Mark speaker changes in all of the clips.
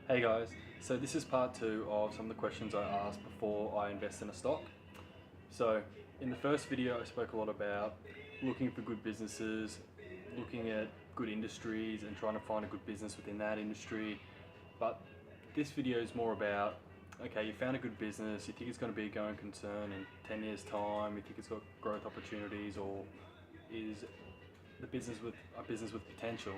Speaker 1: Hey guys, so this is part two of some of the questions I asked before I invest in a stock. So in the first video I spoke a lot about looking for good businesses, looking at good industries and trying to find a good business within that industry. But this video is more about, okay, you found a good business, you think it's going to be a going concern in 10 years time, you think it's got growth opportunities, or is the business with a business with potential.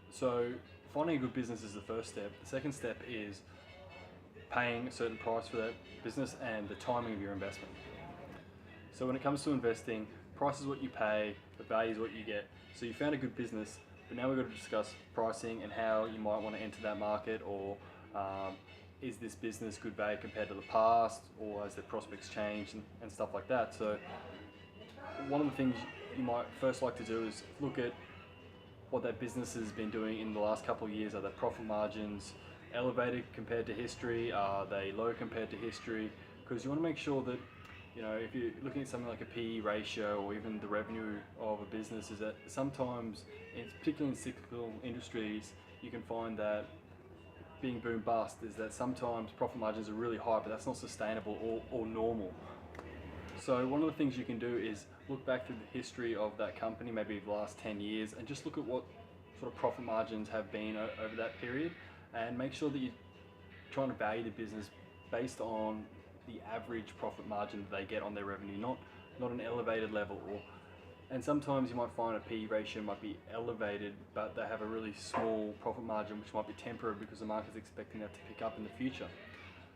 Speaker 1: So finding a good business is the first step. The second step is paying a certain price for that business and the timing of your investment. So when it comes to investing, price is what you pay, the value is what you get. So you found a good business, but now we've got to discuss pricing and how you might want to enter that market, or is this business good value compared to the past, or has the prospects changed and stuff like that. So one of the things you might first like to do is look at what that business has been doing in the last couple of years. Are their profit margins elevated compared to history? Are they low compared to history? Because you want to make sure that, if you're looking at something like a PE ratio or even the revenue of a business, is that sometimes, particularly in cyclical industries, you can find that being boom bust is that sometimes profit margins are really high, but that's not sustainable or normal. So one of the things you can do is look back through the history of that company, maybe the last 10 years, and just look at what sort of profit margins have been over that period, and make sure that you're trying to value the business based on the average profit margin that they get on their revenue, not an elevated level. And sometimes you might find a PE ratio might be elevated, but they have a really small profit margin, which might be temporary because the market's expecting that to pick up in the future.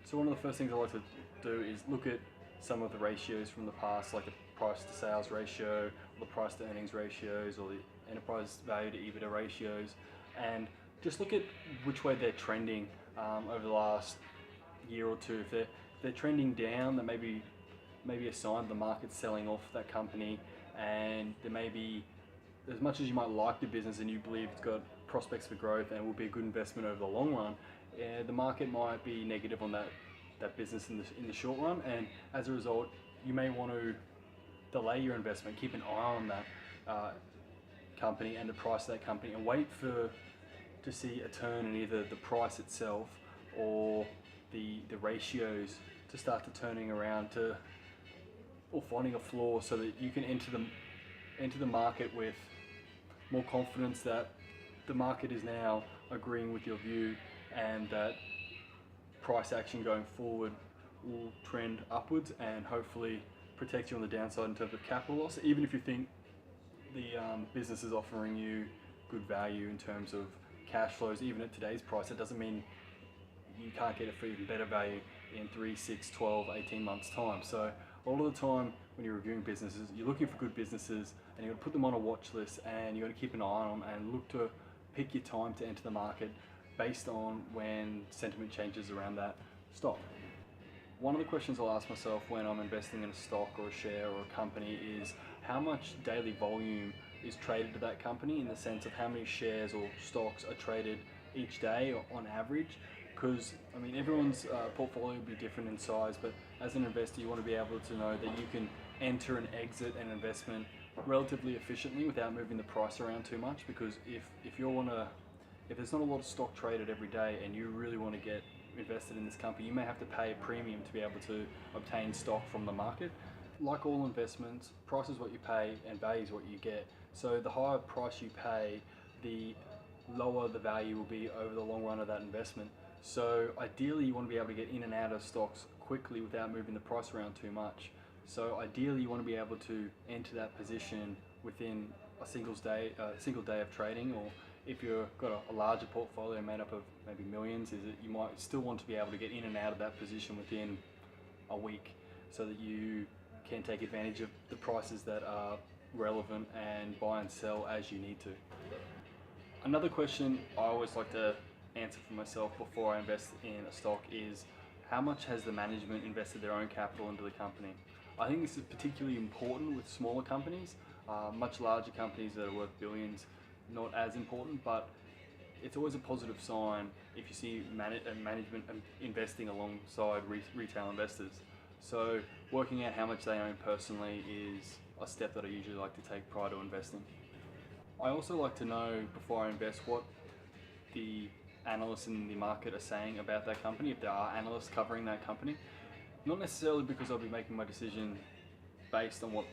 Speaker 1: So one of the first things I like to do is look at some of the ratios from the past, like the price to sales ratio, or the price to earnings ratios, or the enterprise value to EBITDA ratios, and just look at which way they're trending over the last year or two. If they're trending down, that may be a sign the market's selling off that company, and there may be, as much as you might like the business and you believe it's got prospects for growth and will be a good investment over the long run, the market might be negative on that business in the short run, and as a result you may want to delay your investment, keep an eye on that company and the price of that company, and wait to see a turn in either the price itself or the ratios to start to turning around or finding a flaw, so that you can enter the market with more confidence that the market is now agreeing with your view, and that price action going forward will trend upwards and hopefully protect you on the downside in terms of capital loss. Even if you think the business is offering you good value in terms of cash flows, even at today's price, it doesn't mean you can't get it for even better value in 3, 6, 12, 18 months time. So all of the time when you're reviewing businesses, you're looking for good businesses, and you're going to put them on a watch list, and you're going to keep an eye on them and look to pick your time to enter the market based on when sentiment changes around that stock. One of the questions I'll ask myself when I'm investing in a stock or a share or a company is how much daily volume is traded to that company, in the sense of how many shares or stocks are traded each day on average. Because everyone's portfolio will be different in size, but as an investor you want to be able to know that you can enter and exit an investment relatively efficiently without moving the price around too much. Because if there's not a lot of stock traded every day and you really want to get invested in this company, you may have to pay a premium to be able to obtain stock from the market. Like all investments, price is what you pay and value is what you get. So the higher price you pay, the lower the value will be over the long run of that investment. So ideally you want to be able to get in and out of stocks quickly without moving the price around too much. So ideally you want to be able to enter that position within a single day of trading, or if you've got a larger portfolio made up of maybe millions, is that you might still want to be able to get in and out of that position within a week, so that you can take advantage of the prices that are relevant and buy and sell as you need to. Another question I always like to answer for myself before I invest in a stock is, how much has the management invested their own capital into the company? I think this is particularly important with smaller companies. Much larger companies that are worth billions, not as important, but it's always a positive sign if you see management investing alongside retail investors. So working out how much they own personally is a step that I usually like to take prior to investing. I also like to know before I invest what the analysts in the market are saying about that company, if there are analysts covering that company. Not necessarily because I'll be making my decision based on what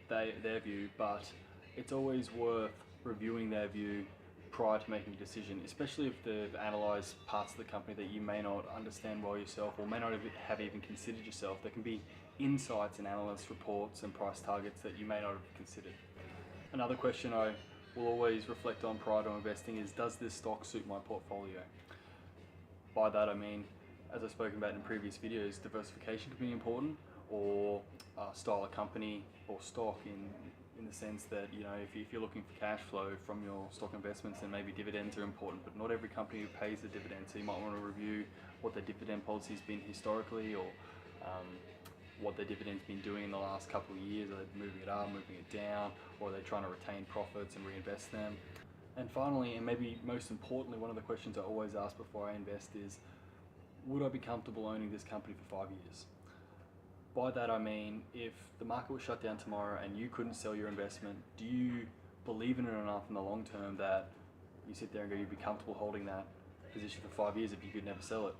Speaker 1: their view, but it's always worth reviewing their view prior to making a decision, especially if they've analysed parts of the company that you may not understand well yourself or may not have even considered yourself. There can be insights in analyst reports and price targets that you may not have considered. Another question I will always reflect on prior to investing is, does this stock suit my portfolio? By that I mean, as I've spoken about in previous videos, diversification can be important, or style of company or stock in the sense that, you know, if you're looking for cash flow from your stock investments, then maybe dividends are important, but not every company pays a dividend, so you might want to review what their dividend policy has been historically, or what their dividend's been doing in the last couple of years. Are they moving it up, moving it down, or are they trying to retain profits and reinvest them? And finally, and maybe most importantly, one of the questions I always ask before I invest is, would I be comfortable owning this company for 5 years? By that I mean, if the market was shut down tomorrow and you couldn't sell your investment, do you believe in it enough in the long term that you sit there and go, you'd be comfortable holding that position for 5 years if you could never sell it?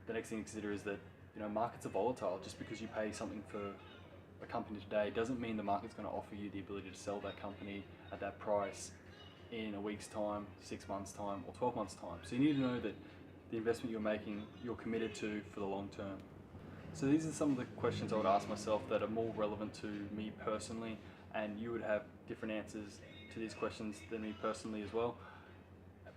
Speaker 1: The next thing to consider is that, you know, markets are volatile. Just because you pay something for a company today doesn't mean the market's going to offer you the ability to sell that company at that price in a week's time, 6 months' time, or 12 months' time. So you need to know that the investment you're making, you're committed to for the long term. So these are some of the questions I would ask myself that are more relevant to me personally, and you would have different answers to these questions than me personally as well,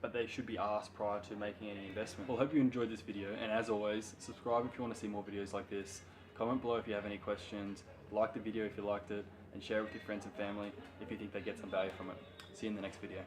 Speaker 1: but they should be asked prior to making any investment. Well, I hope you enjoyed this video, and as always, subscribe if you want to see more videos like this, comment below if you have any questions, like the video if you liked it, and share it with your friends and family if you think they get some value from it. See you in the next video.